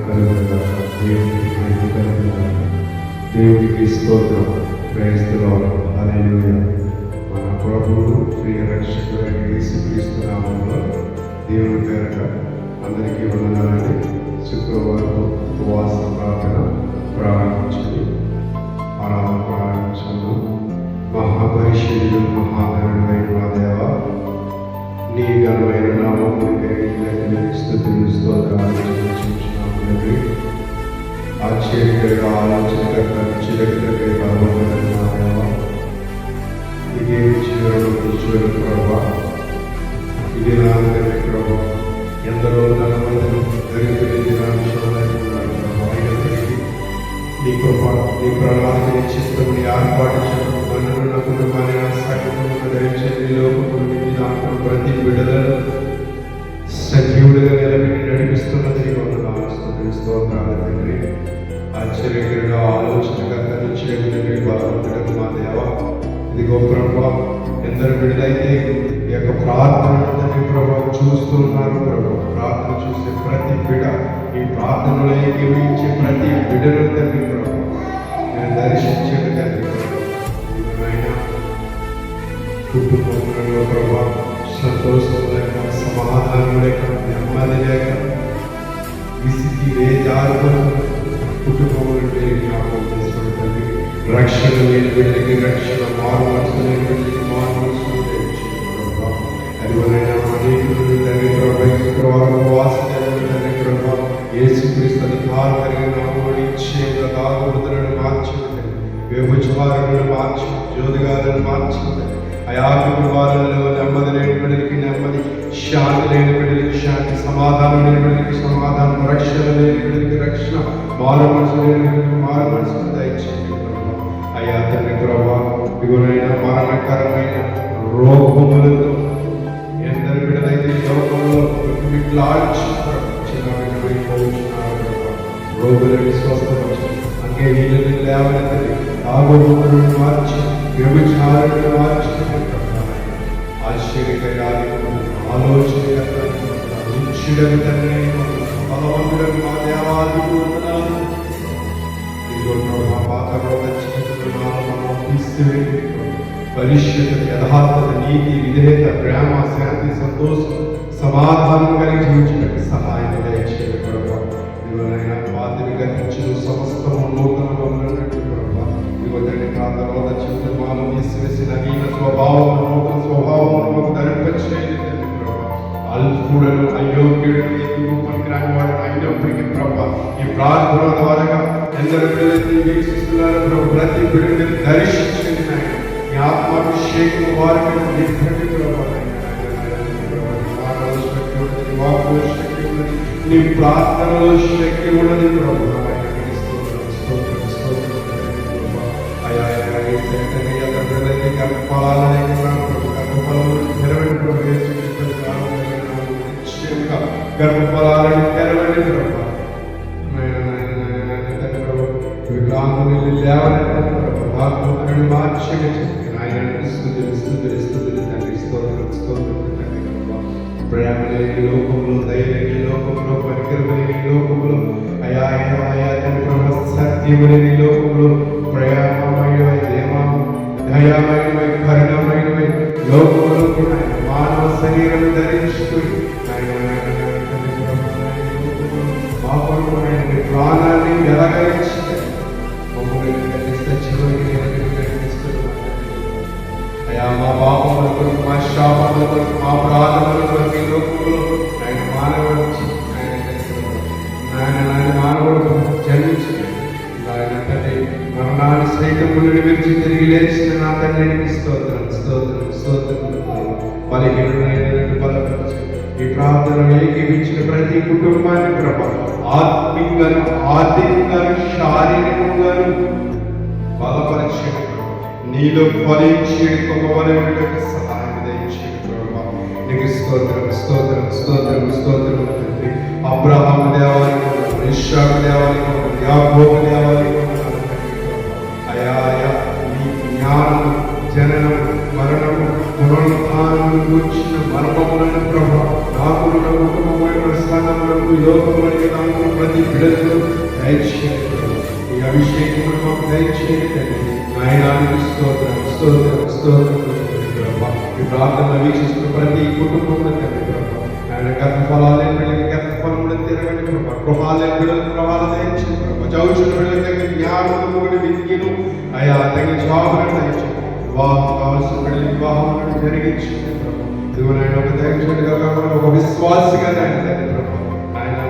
కలుగునుగాక. దేవునికి మహిమ కలుగునుగాక. దేవునికి స్తోత్రం. Praise the lord. హల్లెలూయా. మన ప్రభువు ప్రియ రక్షకుడైన యేసుక్రీస్తు నామములో దేవుని పేరట అందరికీ వందనాలండి. శుక్రవారం ఉపవాస ప్రార్థన ప్రారంభించింది. ఆరాధన ప్రారంభించాము. మహాపరిశుద్ధుడు మహాగణుడైన మా దేవ, నీ ఘనమైన నామమునికై స్తుతులు స్తోత్రాలు చెల్లించుచున్నాము. ఆశ్చర్యకరంగా ఆలోచనకర్త చిరకై బలవంతుడైన మా దేవ, ఇదే చివరి ప్రభా, ఇది నాగరి ప్రభా, ఎందరో ధనవంతులు దరిద్రులు నీ కృప, నీ ప్రణాళిక, నీ చిత్తం, నీ ఆర్పాటించడం మనుల కుటుంబాన్ని సాగిపోతున్న ధరించండి. లోకములు దాంట్లో ప్రతి బిడ్డలను సజీవుడిగా నిలబెట్టి నడిపిస్తున్నది స్తోత్రాలు తండ్రి. ఆశ్చర్యకరంగా ఆలోచనకర్త నిశ్చయకుడిని బలవంతుడకు మా దేవ, ఇదిగో ప్రభా, ఎందరు బిడ్డలైతే ఈ యొక్క ప్రార్థన ప్రభావ చూస్తున్నారు ప్రభావ, ప్రార్థన చూసే ప్రతి బిడ్డ, ఈ ప్రార్థనలో ఏకీవించే ప్రతి బిడ్డను తండ్రి ప్రభావ నేను దర్శించండి తండ్రి ప్రభావ. కుటుంబంలో ప్రభావ సంతోషం లేక, సమాధానం లేక, నెమ్మది లేక, విసిగి వేదాలు కుటుంబంలో జ్ఞాపకం చేసుకోండి తండ్రి. రక్షణ లేని బిడ్డలకి రక్షణ, మారు మనసు లేని బిడ్డలకి మారు మనసు ప్రభావ. అదివరైనా అనేకులు తండ్రి ప్రభావ శుక్రవారం ఉపవాస తండ్రి ప్రభావ యేసుక్రీస్తు అధికారం కలిగిన నామములో నిశ్చయంగా తాగుబోతులను మార్చండి, వ్యభిచారులను మార్చండి, జ్యోతిగాలను మార్చండి. అయా కుటుంబాలలో నెమ్మది లేని బిడ్డలకి నెమ్మది, శాంతి లేని బిడ్డలకి శాంతి, సమాధానం లేని బిడ్డలకి సమాధానం, రక్షణ లేని బిడ్డలకి రక్షణ, మారు మనసు లేని బిడ్డలకి మారు మనసును దయచేయండి. అయ్యా తండ్రి ప్రభా, ఇగునైనా మరణకరమైన రోగములతో ఎందరి బిడ్డలైతే లోకంలో రోగులని స్వస్థపరచు, అంగే వీళ్ళని లేవనెత్తండి, తాగుబోతులను మార్చి, వ్యభిచారులను మార్చి, ఆశ్చర్యకరాలు ఆలోచనకర్తలు నిశ్చయుడని తండ్రి బలవంతుడని మా దేవానికి వందనాలు. ఇదిగో ప్రభా, పాతరోగ జీవితంలో తీసివేయండి. పరిశుద్ధత, యథార్థత, నీతి, విధేయత, ప్రేమ, శాంతి, సంతోషం, సమాధానం కలిగి జీవించడానికి సహాయం దయచేయండి ప్రభా. ఇదిగోనైనా పాతవి గతించు సమస్తము నూతనంగా ఉన్నట్టు ప్రభా. ఇదిగో తండ్రి ప్రాంతంలో జీవితంలో తీసివేసి నవీన స్వభావం, నూతన స్వభావం ధరింపచేయండి తండ్రి ప్రభా. అల్పుడను, అయోగ్యుడను, ఎందుకు పనికిరాని వాడు అయినప్పటికీ ప్రభా, ఈ ప్రార్థన ద్వారా ఎందరు పిల్లలకి వీక్షిస్తున్నారు ప్రభు, ప్రతి బిడ్డని దర్శించండి నాయన. మీ ఆత్మాభిషేకం వారి మీద నింపండి ప్రభా. నీ ప్రార్థనలో శక్తి ఉన్నది ప్రభు. గర్భఫలాలను తెరవండి ప్రభా. వికలాంగుని లేవనెత్తండి ప్రభా. ఆత్మను మార్చండి ఆయన. స్తుతులు తండ్రి. స్తోత్రం తండ్రి ప్రభా. ప్రేమ లేని లోకంలో, దయ లేని లోకంలో, పరికరమలేని లోకంలో, అయా తండ్రి ప్రభా, సత్యము లేని లోకంలో, ప్రేమమయమై, దయామయమై, కరుణమయమై లోకంలోకి మానవ శరీరం ధరించుకుని ప్రాణాన్ని వెలగరించి అయా మా పాపముల కొరకు, మా శాపముల కొరకు, మా ప్రార్థనల కొరకు ఈ లోకంలో ఆయన మానవుడు జన్మించింది. ఆయన తండ్రి మరణాన్ని సైతములను విడిచి తిరిగి లేచిన నా తండ్రికి స్తోత్రం. బలహీనులైన బలపరచు. ఈ ప్రార్థన ఏకీవించిన ప్రతి కుటుంబాన్ని ప్రభా ఆత్మీయంగాను, ఆర్థికంగాను, శారీరకంగాను బలపరచండి. నీలో ఫలించేది గొప్పవారికి సహాయం దయచేయండి ప్రభా. నీకు స్తోత్రం తండ్రి. అబ్రహాము దేవానికి, ఇస్సాకు దేవానికి, యాకోబు దేవానికి అయా నీ జ్ఞానం, జననం, మరణము, పునరుత్థానమును గూర్చిన మర్మములను ప్రభా నాకు కుటుంబమైన సంఘములకు, లోకములకు, ప్రతి బిడ్డలను దయచేయండి ప్రభు. ఈ అభిషేకం మాకు దయచేయండి తండ్రి. నాయనానికి స్తోత్రం స్తోత్రం స్తోత్రం ప్రభు. ఈ ప్రార్థనలు వీక్షిస్తున్న ప్రతి కుటుంబంలో తండ్రి ప్రభు. ఆయన గత ఫలాలు లేని బిడ్డలకి గత ఫలములు తిరగండి ప్రభు. గృహాలు లేని బిడ్డలకు గృహాలు దయచేయండి ప్రభు. చదువుతున్న బిడ్డలకి తగిన జ్ఞానము విద్యను అయా తగిన జవాబులను దయచేయండి. వివాహం కావాల్సిన బిడ్డలకి వివాహం జరిగించండి ప్రభు. ఇదిగోనైనా ఒక దైవజనుడిగా కాకుండా ఒక విశ్వాసిగా ఆయన తండ్రి ప్రభు. ఆయన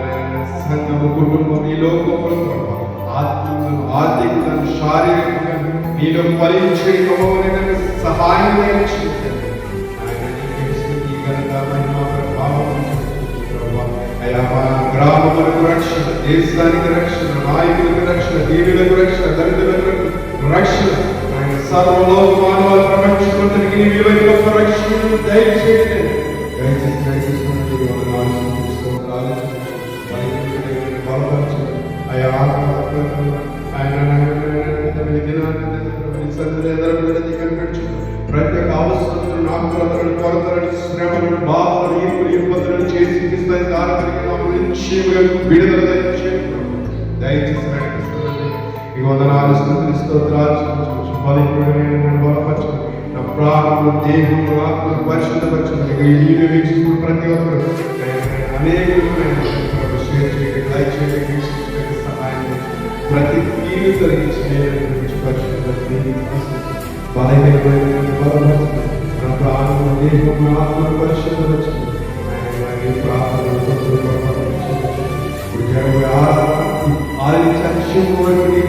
సంఘము కుటుంబం ఈ లోకంలో ప్రభు ఆత్మీయులను ఆర్థికంగా శారీరకంగా నీలో ఫలించే క్రమమైన సహాయం దయచేయండి. ఆయన నీకే స్తుతి ఘనత మహిమ ప్రభావం ప్రభు. అయా మా గ్రామములకు రక్షణ, దేశానికి రక్షణ, నాయకులకు రక్షణ, దీవులకు రక్షణ, దళితులకు రక్షణ, ఆయన సర్వలో మానవ ప్రపంచమంతటికి నీ విలువైన గొప్ప రక్షణను దయచేయండి. దయచేసి బలపరచండి. అయా ఆయన కనిపించండి. ప్రతి ఒక్క అవసరతలను ఆకులను కొరతలను శ్రమలను బాధలను ఈర్పులు ఇబ్బందులను చేసి విడుదల దయచేయండి. దయచేసి నడిపిస్తున్నది ఈ వందనాలు స్తుతులు స్తోత్రాలు బలపరచండి. నా ప్రాణము దేహము ఆత్మను పరిశుద్ధపరచండి. ఈ వీడియో వీక్షిస్తున్న ప్రతి ఒక్కరు అనేక సహాయం ప్రతి కీడు తొలగించి బలహీనమైన నా ప్రాణము దేహము ఆత్మను పరిశుద్ధపరచండి.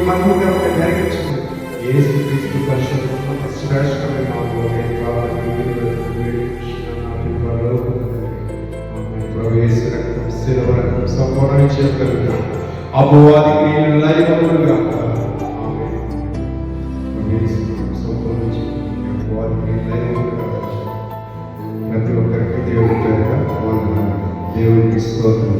మహిమకరంగా జరిగించండి. యేసుక్రీస్తు పరిశుద్ధమైన శ్రేష్టమైన సంపూర్ణ చేయగలుగుతా అపవాది క్రియలు లయములుగా ప్రతి ఒక్కరికి దేవుడి పేరుగా దేవుడికి స్తోత్రం.